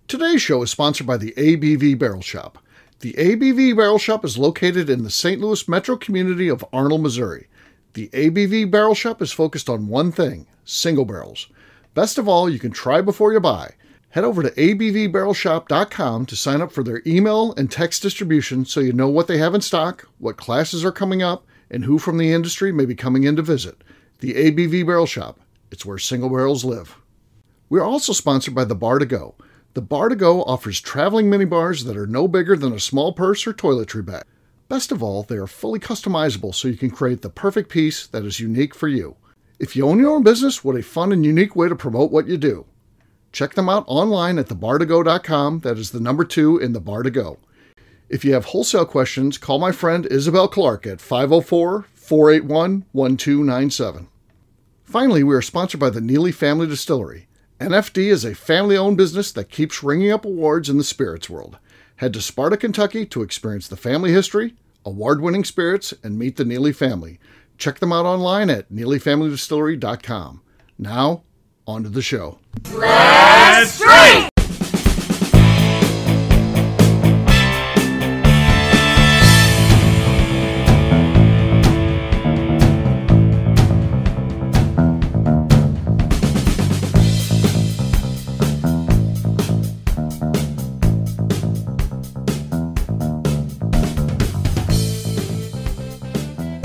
Today's show is sponsored by the ABV Barrel Shop. The ABV Barrel Shop is located in the St. Louis metro community of Arnold, Missouri. The ABV Barrel Shop is focused on one thing: single barrels. Best of all, you can try before you buy. Head over to abvbarrelshop.com to sign up for their email and text distribution so you know what they have in stock, what classes are coming up, and who from the industry may be coming in to visit. The ABV Barrel Shop. It's where single barrels live. We're also sponsored by The Bar to Go. The Bar to Go offers traveling minibars that are no bigger than a small purse or toiletry bag. Best of all, they are fully customizable so you can create the perfect piece that is unique for you. If you own your own business, what a fun and unique way to promote what you do. Check them out online at thebar2go.com. That is the number 2 in The Bar to Go. If you have wholesale questions, call my friend Isabel Clark at 504-481-1297. Finally, we are sponsored by the Neely Family Distillery. NFD is a family-owned business that keeps ringing up awards in the spirits world. Head to Sparta, Kentucky to experience the family history, award-winning spirits, and meet the Neely family. Check them out online at neelyfamilydistillery.com. Now, on to the show. Let's drink!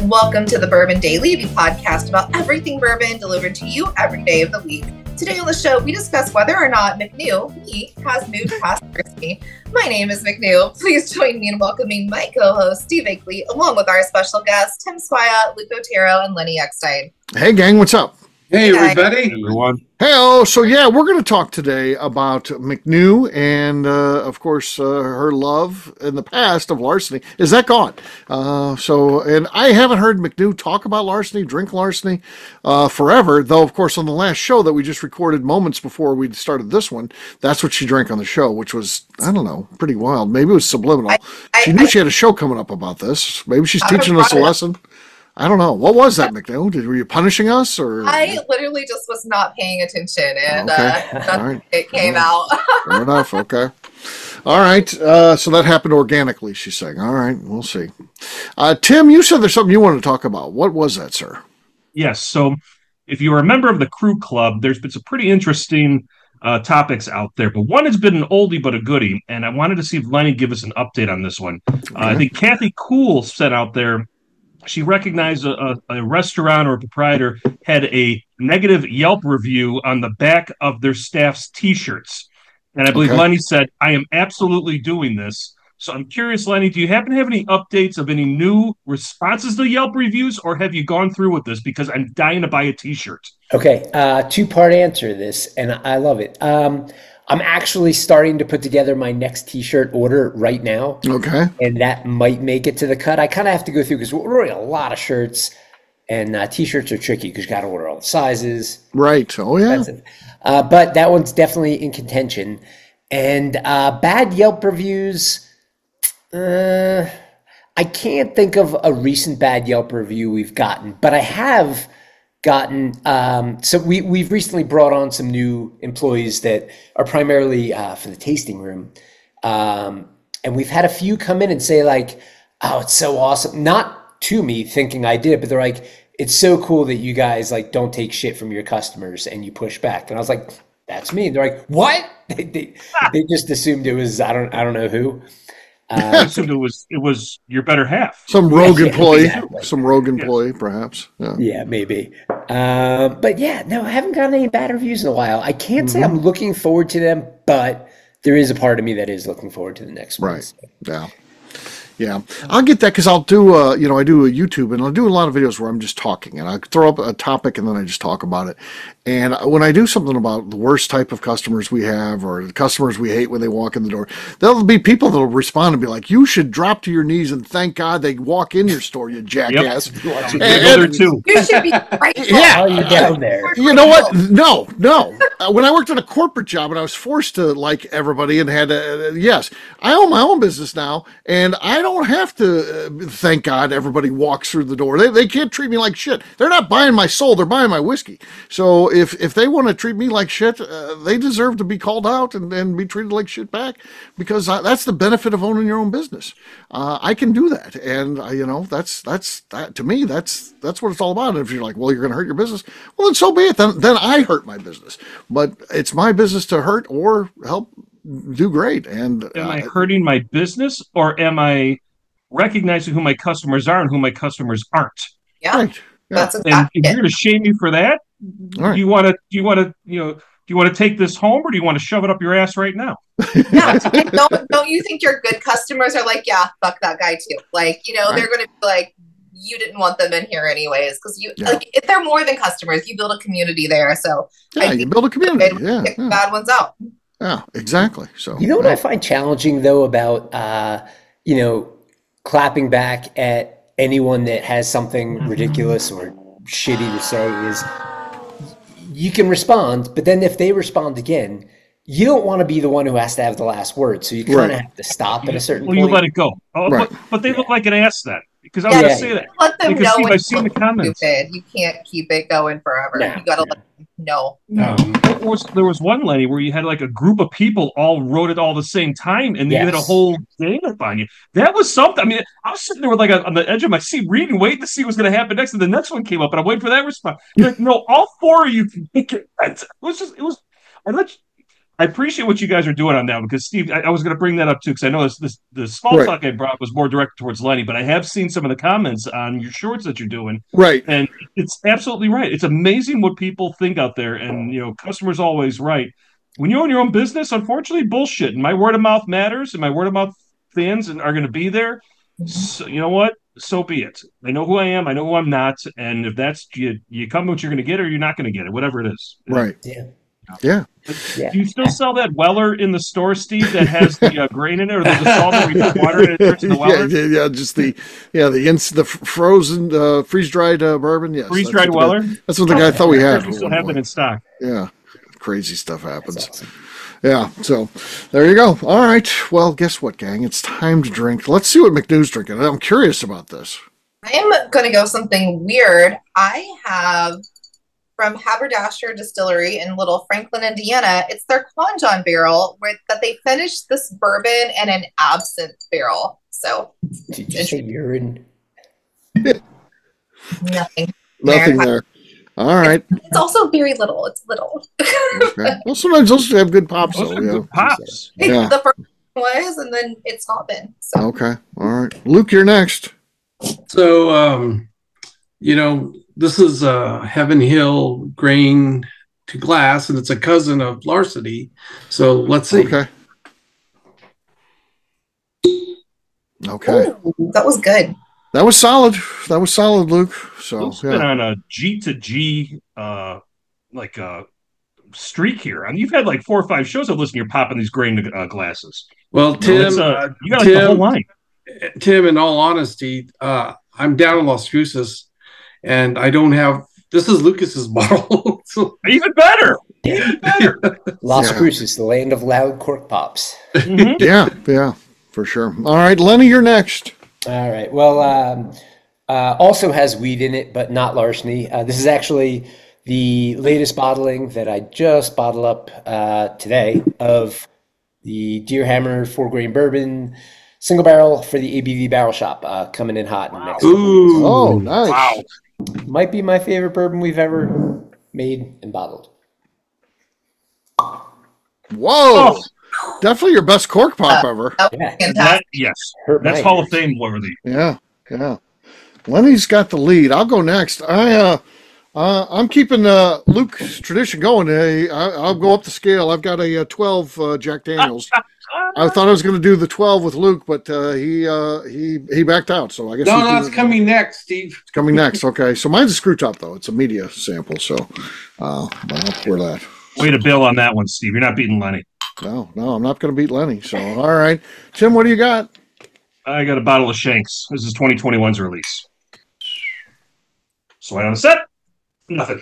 Welcome to the Bourbon Daily, the podcast about everything bourbon delivered to you every day of the week. Today on the show, we discuss whether or not McNew, he, has moved past Larceny. My name is McNew. Please join me in welcoming my co-host, Steve Akeley, along with our special guests, Tim Squia, Luke Otero, and Lenny Eckstein. Hey, gang, what's up? Hey, everybody. Hey, everyone. Hey, so yeah, we're going to talk today about McNew and, of course, her love in the past of Larceny. Is that gone? And I haven't heard McNew talk about Larceny, drink Larceny, forever, though, of course, on the last show that we just recorded moments before we started this one, that's what she drank on the show, which was, I don't know, pretty wild. Maybe it was subliminal. She knew she had a show coming up about this. Maybe she's teaching us a lesson. I don't know. What was that, McNew? Were you punishing us, or? I literally just was not paying attention, and right. It came out. Fair enough. Okay. All right. So that happened organically, she's saying. All right. We'll see. Tim, you said there's something you wanted to talk about. What was that, sir? Yes. So if you're a member of the Crew Club, there's been some pretty interesting topics out there, but one has been an oldie but a goodie, and I wanted to see if Lenny give us an update on this one. Okay. I think Kathy Cool said out there, she recognized a restaurant or a proprietor had a negative Yelp review on the back of their staff's T-shirts. And I believe Lenny said, I am absolutely doing this. So I'm curious, Lenny, do you happen to have any updates of any new responses to Yelp reviews, or have you gone through with this? Because I'm dying to buy a T-shirt. Okay, two-part answer to this, and I love it. I'm actually starting to put together my next T-shirt order right now. Okay. And that might make it to the cut. I kind of have to go through because we're ordering a lot of shirts, and T-shirts are tricky because you got to order all the sizes. Right. Oh, yeah. But that one's definitely in contention. And bad Yelp reviews, I can't think of a recent bad Yelp review we've gotten, but I have gotten so we've recently brought on some new employees that are primarily for the tasting room, and we've had a few come in and say like, oh, it's so awesome, not to me thinking I did, but they're like, it's so cool that you guys like don't take shit from your customers and you push back. And I was like, that's me. And they're like, what? They just assumed it was I don't know who. I assumed it was your better half. Some rogue employee. Exactly. Some rogue employee, perhaps. Yeah, maybe. But yeah, no, I haven't gotten any bad reviews in a while. I can't say I'm looking forward to them, but there is a part of me that is looking forward to the next one. Right. So. Yeah. Yeah, I'll get that because I'll do, I do a YouTube and I'll do a lot of videos where I'm just talking and I throw up a topic and then I just talk about it. And when I do something about the worst type of customers we have or the customers we hate when they walk in the door, there'll be people that'll respond and be like, you should drop to your knees and thank God they walk in your store, you jackass. Yep. You should be grateful. Yeah. You down there. You know what? No. When I worked at a corporate job and I was forced to like everybody and had to, yes, I own my own business now and I I don't have to, thank God everybody walks through the door. They can't treat me like shit. They're not buying my soul, they're buying my whiskey. So if they want to treat me like shit, they deserve to be called out and be treated like shit back, because that's the benefit of owning your own business. I can do that. And, that's to me, that's what it's all about. And if you're like, well, you're going to hurt your business, well, then so be it. Then I hurt my business. But it's my business to hurt or help do great. And am I hurting my business, or am I recognizing who my customers are and who my customers aren't? Yeah, right. That's And exactly if you're going to shame me for that, Right. do you want to take this home, or do you want to shove it up your ass right now? Yeah. And don't you think your good customers are like, yeah, fuck that guy too? Like, they're going to be like, you didn't want them in here anyways, because like, if they're more than customers, you build a community there. So you build a community. Pick the bad ones out. Yeah, exactly. So You know what I find challenging though about clapping back at anyone that has something ridiculous or shitty to say is you can respond, but then if they respond again, you don't want to be the one who has to have the last word. So you kind of have to stop at a certain point. Well, you let it go. But they look like an ass then. Because I was going to say that. Let them because know Steve, I've seen the comments. Stupid. You can't keep it going forever. You got to let them know. There was one, Lenny, where you had like a group of people all wrote it all at the same time, and you had a whole game up on you. That was something. I mean, I was sitting there with like on the edge of my seat reading, waiting to see what's going to happen next, and the next one came up, and I'm waiting for that response. You're like, no, all four of you can make it. I appreciate what you guys are doing on that, because Steve, I was going to bring that up too, because I know the small talk I brought was more directed towards Lenny, but I have seen some of the comments on your shorts that you're doing. Right. And it's absolutely right. It's amazing what people think out there, and customers always right. When you own your own business, unfortunately, bullshit. And my word of mouth matters, and my word of mouth fans are going to be there. So, you know what? So be it. I know who I am. I know who I'm not. And if that's you come what you're going to get, or you're not going to get it, whatever it is. Right. Yeah. Do you still sell that Weller in the store, Steve, that has the grain in it, or the salt where you put water in it turns into Weller? Just the frozen freeze-dried bourbon. Yes, freeze-dried Weller. That's what the guy thought we had. We still have it in stock. Yeah, crazy stuff happens. Awesome. Yeah, so there you go. All right, well, guess what, gang? It's time to drink. Let's see what McNew's drinking. I'm curious about this. I am going to go something weird. I have from Haberdasher Distillery in Little Franklin, Indiana. It's their Quanjon barrel that they finished this bourbon in an absinthe barrel. So did you say urine? Nothing there. All right. It's also very little. It's little. Okay. Well, sometimes those have good pops. Those are good pops. The first one was, and then it's not been. So. Okay. All right. Luke, you're next. So, this is Heaven Hill Grain to Glass, and it's a cousin of Larceny. So let's see. Okay. Ooh, that was good. That was solid. Luke. So Luke's been on a G to G streak here. I mean, you've had like 4 or 5 shows I've listened. You're popping these grain glasses. Well, Tim, you got the whole line. Tim, in all honesty, I'm down in Las Cruces, and I don't have. This is Lucas's bottle. Even better. Las Cruces, the land of loud cork pops. Mm-hmm. Yeah, for sure. All right, Lenny, you're next. All right. Well, also has weed in it, but not larceny. This is actually the latest bottling that I just bottled up today of the Deer Hammer 4-grain bourbon single barrel for the ABV Barrel Shop, coming in hot in the next. Ooh, oh, nice! Wow, might be my favorite bourbon we've ever made and bottled. Whoa! Oh. Definitely your best cork pop ever. Yes, that's Hall of Fame worthy. Yeah. Lenny's got the lead. I'll go next. I'm keeping Luke's tradition going. I'll go up the scale. I've got a 12 Jack Daniels. I thought I was going to do the 12 with Luke, but he backed out. So I guess it's coming next, Steve. It's coming next. Okay, so mine's a screw top though. It's a media sample, so I'll pour that. Way to bail on that one, Steve. You're not beating Lenny. No, I'm not going to beat Lenny. So all right, Tim, what do you got? I got a bottle of Shanks. This is 2021's release. So I on the set. Nothing.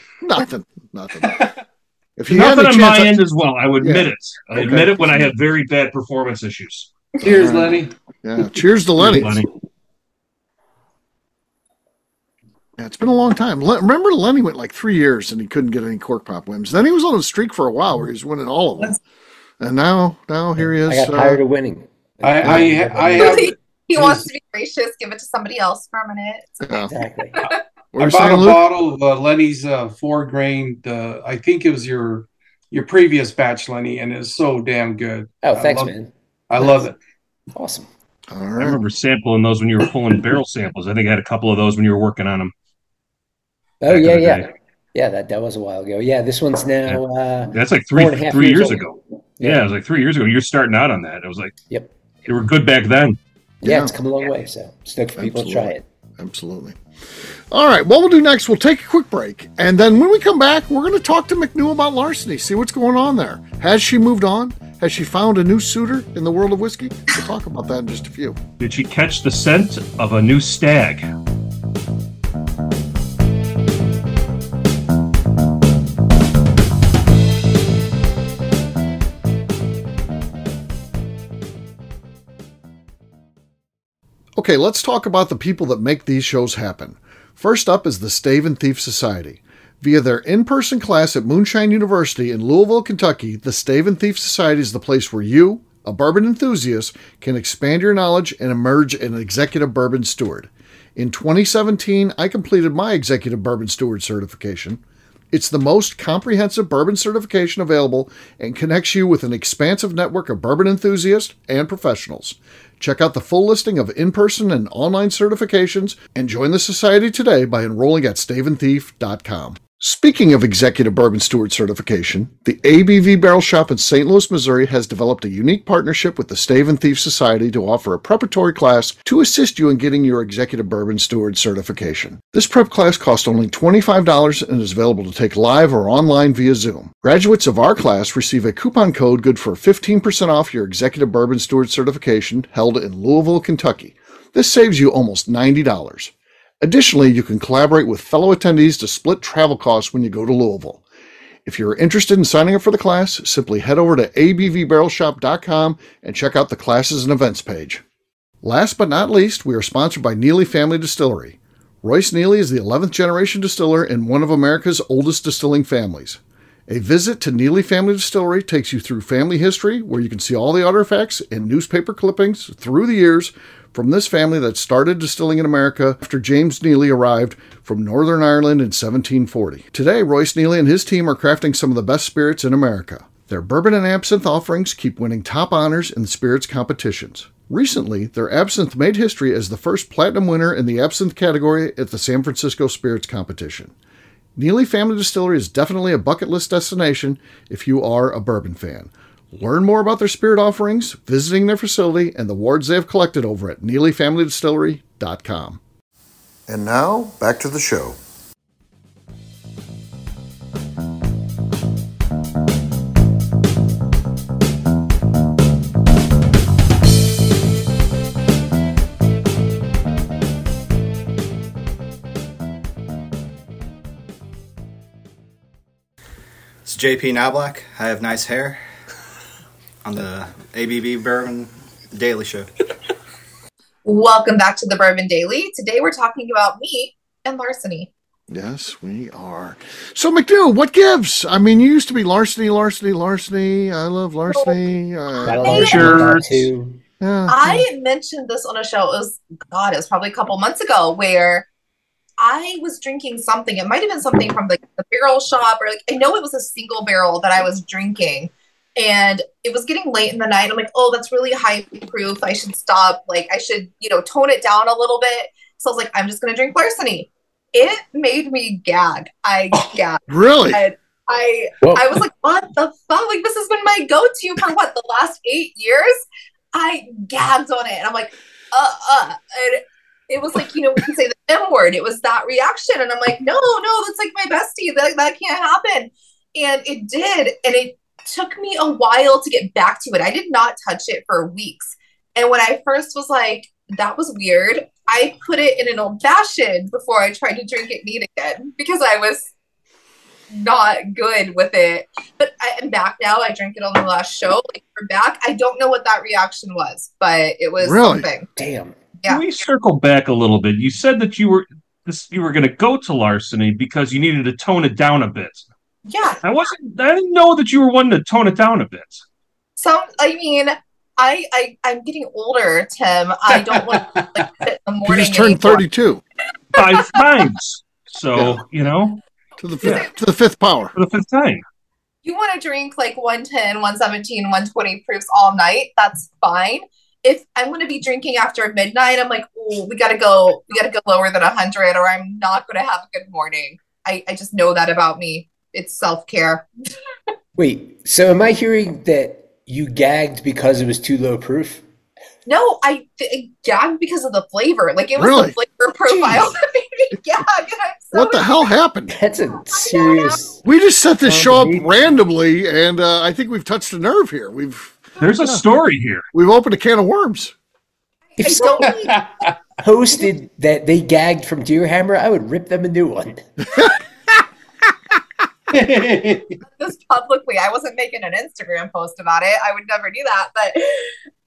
If you nothing on my end as well. I would admit it. I admit it when I had very bad performance issues. Cheers, Lenny. Yeah, cheers to Lenny. Lenny. Yeah, it's been a long time. Remember, Lenny went like 3 years and he couldn't get any cork pop wins. Then he was on a streak for a while where he was winning all of them, and now here he is. I got tired of winning. He wants to be gracious. Give it to somebody else for a minute. Yeah. Exactly. I bought a bottle of Lenny's 4-grain. I think it was your previous batch, Lenny, and it's so damn good. Oh, thanks, man. I love it. Awesome. All I right. remember sampling those when you were pulling barrel samples. I think I had a couple of those when you were working on them. Oh, back in the yeah. day. Yeah, that was a while ago. Yeah, this one's now That's like 4.5 three years old. ago. Yeah, it was like 3 years ago. You're starting out on that. It was like, Yep. they were good back then. Yeah, it's come a long way. So stoked for people to try it. Absolutely. All right, what we'll do next, we'll take a quick break. And then when we come back, we're going to talk to McNew about Larceny, see what's going on there. Has she moved on? Has she found a new suitor in the world of whiskey? We'll talk about that in just a few. Did she catch the scent of a new stag? Okay, let's talk about the people that make these shows happen. First up is the Stave and Thief Society. Via their in-person class at Moonshine University in Louisville, Kentucky, the Stave and Thief Society is the place where you, a bourbon enthusiast, can expand your knowledge and emerge an executive bourbon steward. In 2017, I completed my executive bourbon steward certification. It's the most comprehensive bourbon certification available and connects you with an expansive network of bourbon enthusiasts and professionals. Check out the full listing of in-person and online certifications and join the society today by enrolling at staveandthief.com. Speaking of executive bourbon steward certification, the ABV Barrel Shop in St. Louis, Missouri has developed a unique partnership with the Stave and Thief Society to offer a preparatory class to assist you in getting your executive bourbon steward certification. This prep class costs only $25 and is available to take live or online via Zoom. Graduates of our class receive a coupon code good for 15% off your executive bourbon steward certification held in Louisville, Kentucky. This saves you almost $90. Additionally, you can collaborate with fellow attendees to split travel costs when you go to Louisville. If you're interested in signing up for the class, simply head over to abvbarrelshop.com and check out the classes and events page. Last but not least, we are sponsored by Neely Family Distillery. Royce Neely is the 11th generation distiller in one of America's oldest distilling families. A visit to Neely Family Distillery takes you through family history, where you can see all the artifacts and newspaper clippings through the years from this family that started distilling in America after James Neely arrived from Northern Ireland in 1740. Today, Royce Neely and his team are crafting some of the best spirits in America. Their bourbon and absinthe offerings keep winning top honors in the spirits competitions. Recently, their absinthe made history as the first platinum winner in the absinthe category at the San Francisco Spirits Competition. Neely Family Distillery is definitely a bucket list destination if you are a bourbon fan. Learn more about their spirit offerings, visiting their facility, and the awards they have collected over at NeelyFamilyDistillery.com. And now, back to the show. It's JP Knobloch. I have nice hair. On the ABV Bourbon Daily Show. Welcome back to the Bourbon Daily. Today we're talking about meat and larceny. Yes, we are. So, McNew, what gives? I mean, you used to be Larceny. I love Larceny. I mentioned this on a show. It was probably a couple months ago, where I was drinking something. It might have been something from the barrel shop, or I know it was a single barrel that I was drinking. And it was getting late in the night. I'm like, oh, that's really high proof. I should stop. I should, tone it down a little bit. So I was like, I'm just going to drink Larceny. It made me gag. I gagged. Really? I was like, what the fuck? This has been my go-to for the last 8 years? I gagged on it. And I'm like, And it was like, we can say the M word. It was that reaction. And I'm like, no, that's my bestie. That can't happen. And it did. And it took me a while to get back to it. I did not touch it for weeks. And when I first was like, that was weird, I put it in an old fashioned before I tried to drink it neat again, because I was not good with it. But I'm back now. I drank it on the last show. Like, we're back. I don't know what that reaction was, but it was something. Damn. Yeah. Can we circle back a little bit? You said that you were going to go to Larceny because you needed to tone it down a bit. Yeah. I didn't know that you were wanting to tone it down a bit. I'm getting older, Tim. I don't want to like sit in the morning. You just turned 32. 5 times. So, to the fifth power. For the 5th time. You want to drink like 110, 117, 120 proofs all night, that's fine. If I'm going to be drinking after midnight, I'm like, oh, we got to go lower than 100 or I'm not going to have a good morning. I just know that about me. It's self-care. Wait, so am I hearing that you gagged because it was too low proof? No, I gagged because of the flavor. Like, it was Really? the flavor profile that made me gag. What the hell happened? That's a serious... We just set this show up randomly, and I think we've touched a nerve here. There's a story here. We've opened a can of worms. If someone posted that they gagged from Deer Hammer, I would rip them a new one. This publicly, I wasn't making an Instagram post about it. I would never do that. But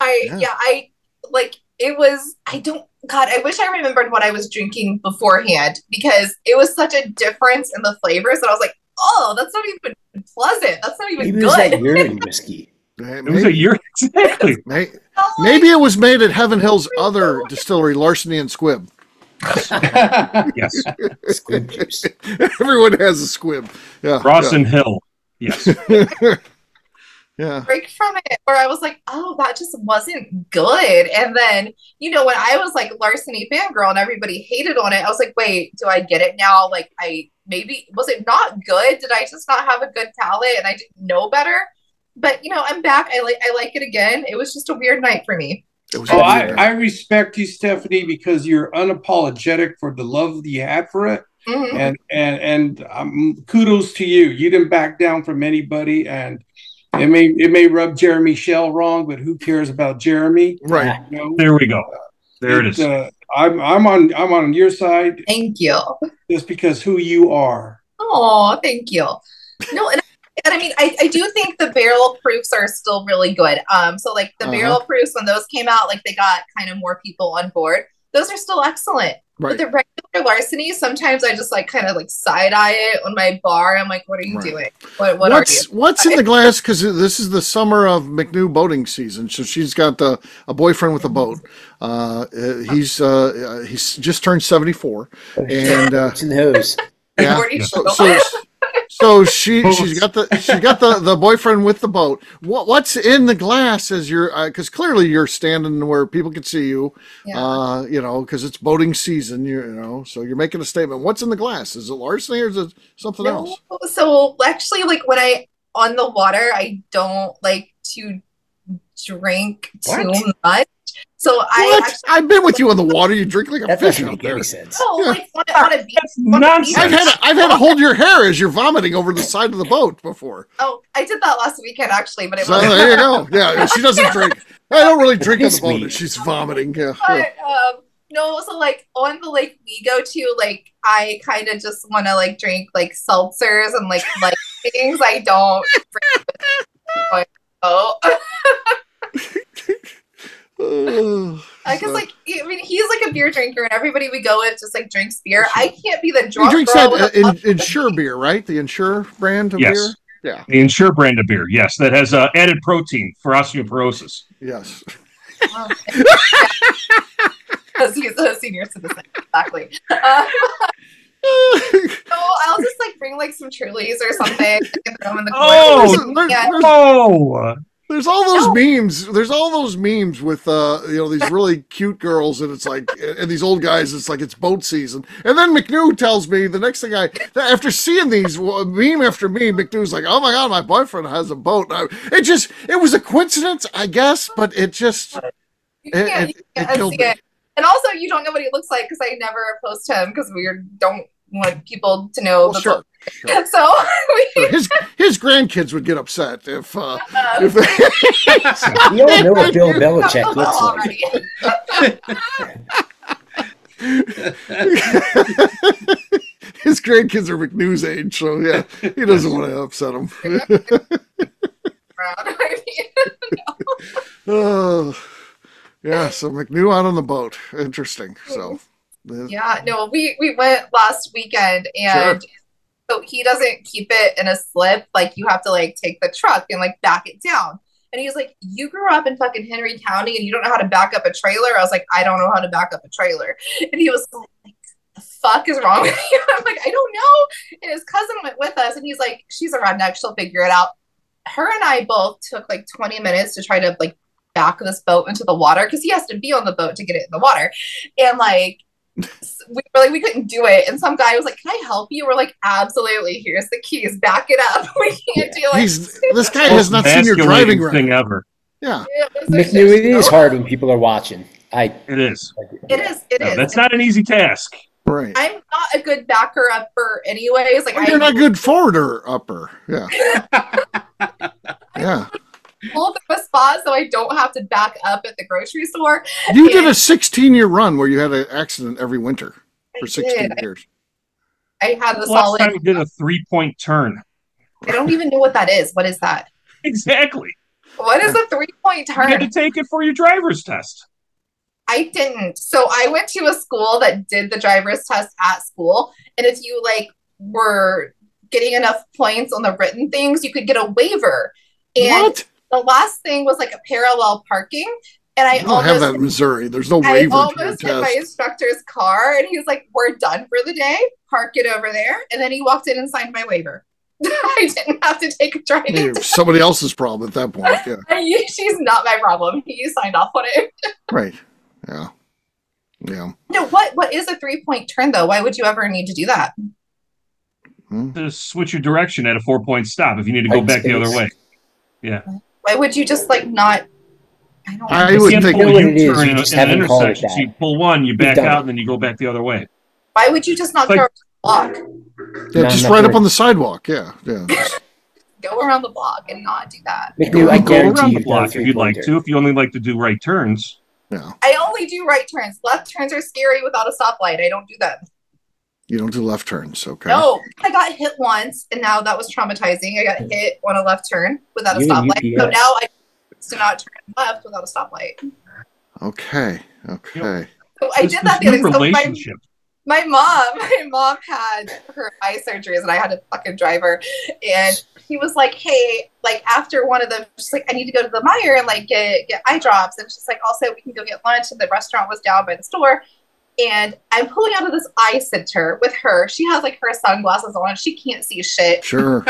I wish I remembered what I was drinking beforehand, because it was such a difference in the flavors that I was like, oh, that's not even pleasant. That's not even Maybe good. it was that urine whiskey. It was a year, exactly. Maybe it was made at Heaven Hill's other distillery, Larceny and Squibb. Yes. Squib juice. Everyone has a squib. Yeah. Ross and Hill. Yes. Yeah. Break from it, where I was like, oh, that just wasn't good. And then, when I was like Larceny fangirl and everybody hated on it, I was like, wait, do I get it now? Like, was it not good? Did I just not have a good palate and I didn't know better? But I'm back. I like it again. It was just a weird night for me. I respect you, Stephanie, because you're unapologetic for the love that you had for it. Mm-hmm. And kudos to you. You didn't back down from anybody, and it may rub Jeremy Shell wrong, but who cares about Jeremy? Right. There we go. There it is. I'm on your side. Thank you. Just because who you are. Oh, thank you. No, and I mean, I do think the barrel proofs are still really good. So like the barrel proofs, when those came out, like they got kind of more people on board. Those are still excellent. Right. But the regular Larceny, sometimes I just like kind of like side eye it on my bar. I'm like, what are you doing? What's in the glass? Because this is the summer of McNew boating season. So she's got a boyfriend with a boat. He's just turned 74, and it's in the hose. Yeah. So she's got the boyfriend with the boat. What's in the glass as because clearly you're standing where people can see you, because it's boating season, so you're making a statement. What's in the glass? Is it Larceny or is it something else? So actually, like when on the water, I don't like to drink too much. So I've been with you on the water. You drink like a fish out there. Any sense. Oh, like on a beach. Nonsense. I've had to hold your hair as you're vomiting over the side of the boat before. Oh, I did that last weekend actually, but there you go. Yeah, she doesn't drink. I don't really drink on the boat. She's vomiting. Yeah. But, no, so like on the lake we go to, like I kind of just want to like drink like seltzers and like things. I don't drink because like he's like a beer drinker and everybody we go with just like drinks beer. I can't be the drunk. He drinks that Ensure beer, right? The Ensure brand of beer. Yeah, the Ensure brand of beer. Yes, that has added protein for osteoporosis. Yes. Because he's a senior citizen, exactly. So I'll just like bring like some Trulies or something and throw them in the corner. There's all those memes. There's all those memes with these really cute girls, and it's like, and these old guys. It's like it's boat season, and then McNew tells me the next thing after seeing these meme after meme, McNew's like, "Oh my god, my boyfriend has a boat." It was a coincidence, I guess, but it just it killed me. And also, you don't know what he looks like because I never post him because we don't want people to know. Well, sure. So His grandkids would get upset if we all know what Bill Belichick looks like. his grandkids are McNew's age, so yeah, he doesn't want to upset them. Oh, yeah. So McNew out on the boat. Interesting. So, yeah, no, we went last weekend, and so he doesn't keep it in a slip. Like, you have to like take the truck and like back it down. And he was like, "You grew up in fucking Henry County and you don't know how to back up a trailer?" I was like, "I don't know how to back up a trailer." And he was like, "The fuck is wrong with you?" I'm like, "I don't know." And his cousin went with us, and he's like, "She's a redneck, she'll figure it out." Her and I both took like 20 minutes to try to like back this boat into the water, because he has to be on the boat to get it in the water. And like, we couldn't do it. And some guy was like, "Can I help you?" We're like, "Absolutely, here's the keys, back it up." We can't do it. This guy has not seen your driving thing ever. Yeah. McNew, it is hard when people are watching. It is. It is. That's not an easy task. Right. I'm not a good backer upper anyways. Like, you're not a good forwarder upper. Yeah. Yeah. Pull the spot so I don't have to back up at the grocery store. You did a 16-year run where you had an accident every winter for 16 years. I had the last time you did a 3-point turn. I don't even know what that is. What is that? Exactly. What is a 3-point turn? You had to take it for your driver's test. I didn't. So I went to a school that did the driver's test at school. And if you like were getting enough points on the written things, you could get a waiver. And what? The last thing was like a parallel parking. And I don't have that in Missouri. There's no waiver. I almost hit my instructor's car, and he was like, "We're done for the day. Park it over there." And then he walked in and signed my waiver. I didn't have to take a driving test. Somebody else's problem at that point. Yeah. She's not my problem. He signed off on it. Right. Yeah. Yeah. No, what is a 3-point turn though? Why would you ever need to do that? To switch your direction at a 4-point stop if you need to go back the other way. Yeah. Why would you just like not? I would think pull a U-turn in an intersection. So you pull one, you back out, and then you go back the other way. Why would you just not go around the block? Yeah, just right up on the sidewalk. Yeah, yeah. Go around the block and not do that. McNew, I go guarantee around the block if you'd like to. If you only like to do right turns. Yeah. I only do right turns. Left turns are scary without a stoplight. I don't do that. You don't do left turns, okay? No, I got hit once, and now that was traumatizing. I got hit on a left turn without a stoplight. So now I do not turn left without a stoplight. Okay. Okay. So I did that the other day. Relationship. My mom had her eye surgeries, and I had to fucking drive her. And she was like, "Hey, like after one of them, she's like, I need to go to the Meijer and like get eye drops." And she's like, "Also, we can go get lunch." And the restaurant was down by the store. And I'm pulling out of this eye center with her. She has like her sunglasses on. She can't see shit. Sure.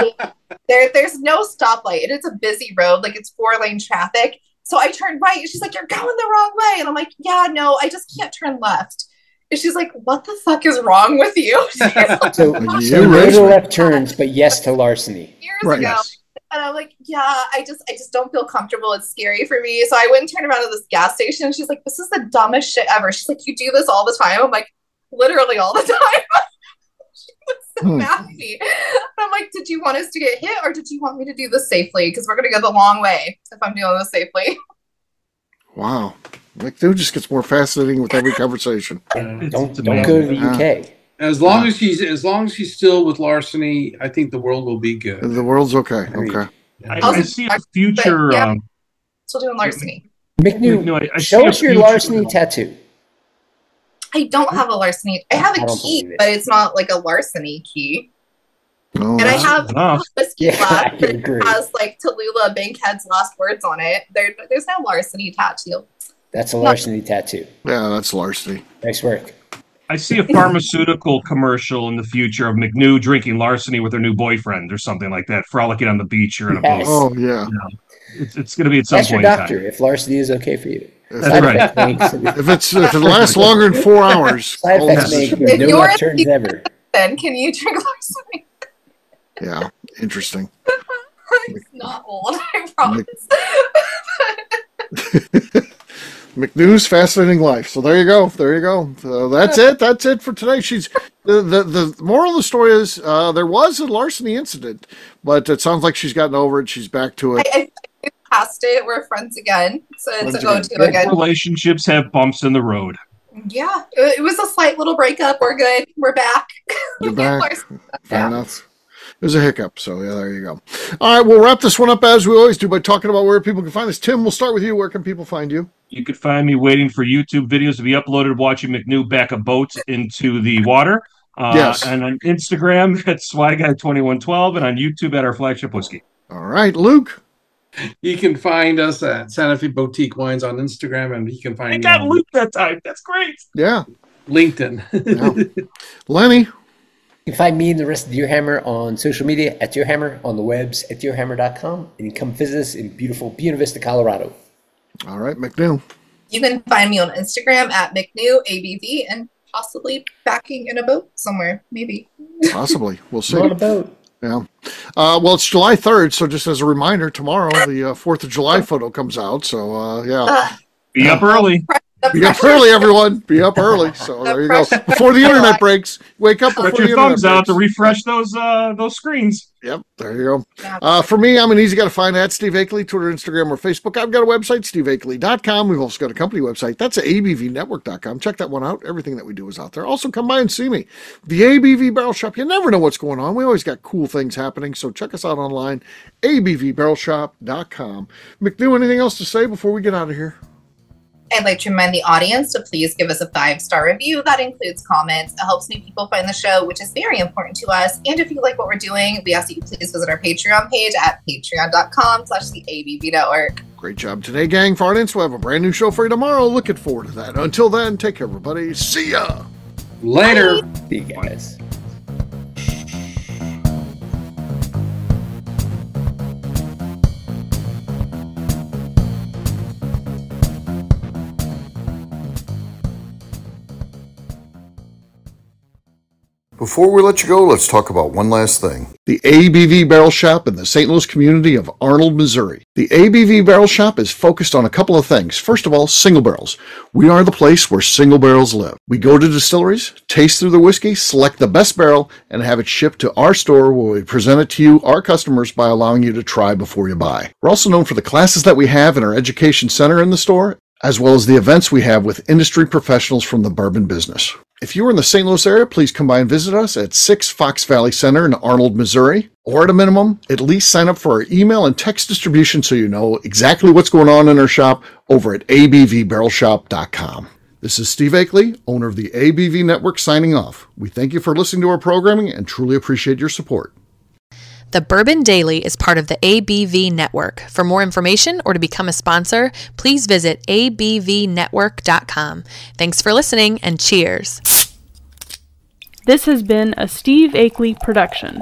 There's no stoplight, and it's a busy road. Like, it's 4-lane traffic. So I turn right, and she's like, "You're going the wrong way." And I'm like, "Yeah, no, I just can't turn left." And she's like, "What the fuck is wrong with you?" So no to left turns, but yes to larceny. Years ago. Yes. And I'm like, "Yeah, I just don't feel comfortable. It's scary for me." So I went and turned around to this gas station, and she's like, "This is the dumbest shit ever." She's like, "You do this all the time?" I'm like, "Literally all the time." She was so mad at me. I'm like, "Did you want us to get hit, or did you want me to do this safely? Because we're going to go the long way if I'm doing this safely." Wow. McNew just gets more fascinating with every conversation. Don't go to the UK. As long as he's still with Larceny, I think the world will be good. The world's okay. Okay. I see a future. Still doing Larceny. McNew, show us your Larceny tattoo. I don't have a Larceny. I have a key, but it's not like a Larceny key. Oh, and I have a whiskey glass that agree. has like Tallulah Bankhead's last words on it. There's no Larceny tattoo. That's a Larceny tattoo. Yeah, that's Larceny. Nice work. I see a pharmaceutical commercial in the future of McNew drinking Larceny with her new boyfriend or something like that, frolicking on the beach or in a boat. Oh, yeah. It's going to be at some That's point. Your doctor, if Larceny is okay for you. That's right. If it lasts longer than 4 hours. Side effects make no left turns ever. Then can you drink Larceny? Yeah, interesting. It's not old, I promise. McNew's fascinating life. So there you go. There you go. So that's it. That's it for today. She's the moral of the story is there was a larceny incident, but it sounds like she's gotten over it. She's back to it. I past it. We're friends again. So it's a go-to again. Relationships have bumps in the road. Yeah, it was a slight little breakup. We're good. We're back. You're back. Fair enough. It was a hiccup, so yeah, there you go. All right, we'll wrap this one up as we always do by talking about where people can find us. Tim, we'll start with you. Where can people find you? You could find me waiting for YouTube videos to be uploaded, watching McNew back a boat into the water. Yes. And on Instagram at SwyGuy2112 and on YouTube at our flagship whiskey. All right, Luke. You can find us at Santa Fe Boutique Wines on Instagram, and you can find I got Luke that time. That's great. Yeah. LinkedIn. Yeah. Lenny. You can find me and the rest of Deer Hammer on social media at Deer Hammer, on the webs at deerhammer.com, and you come visit us in beautiful Buena Vista, Colorado. All right, McNew. You can find me on Instagram at McNew ABV and possibly backing in a boat somewhere, maybe. Possibly. We'll see. On a boat. Yeah. Well, it's July 3rd, so just as a reminder, tomorrow the 4th of July photo comes out. So, yeah. Be up early. Be up early, everyone. Be up early. So there you go. Before the internet breaks. Wake up before Put the your internet thumbs out breaks. to refresh those screens. Yep, there you go. For me, I'm an easy guy to find at Steve Akeley, Twitter, Instagram, or Facebook. I've got a website, steveakeley.com. We've also got a company website. That's abvnetwork.com. Check that one out. Everything that we do is out there. Also, come by and see me. The ABV Barrel Shop. You never know what's going on. We always got cool things happening, so check us out online, abvbarrelshop.com. McNew, anything else to say before we get out of here? I'd like to remind the audience to please give us a 5-star review. That includes comments. It helps new people find the show, which is very important to us. And if you like what we're doing, we ask that you please visit our Patreon page at patreon.com/the ABV Network. Great job today, gang. For our audience, we'll have a brand new show for you tomorrow. Looking forward to that. Until then, take care, everybody. See ya. Later. See you guys. Before we let you go, let's talk about one last thing. The ABV Barrel Shop in the St. Louis community of Arnold, Missouri. The ABV Barrel Shop is focused on a couple of things. First of all, single barrels. We are the place where single barrels live. We go to distilleries, taste through the whiskey, select the best barrel, and have it shipped to our store where we present it to you, our customers, by allowing you to try before you buy. We're also known for the classes that we have in our education center in the store, as well as the events we have with industry professionals from the bourbon business. If you are in the St. Louis area, please come by and visit us at 6 Fox Valley Center in Arnold, Missouri. Or at a minimum, at least sign up for our email and text distribution so you know exactly what's going on in our shop over at abvbarrelshop.com. This is Steve Akeley, owner of the ABV Network, signing off. We thank you for listening to our programming and truly appreciate your support. The Bourbon Daily is part of the ABV Network. For more information or to become a sponsor, please visit abvnetwork.com. Thanks for listening and cheers. This has been a Steve Akeley production.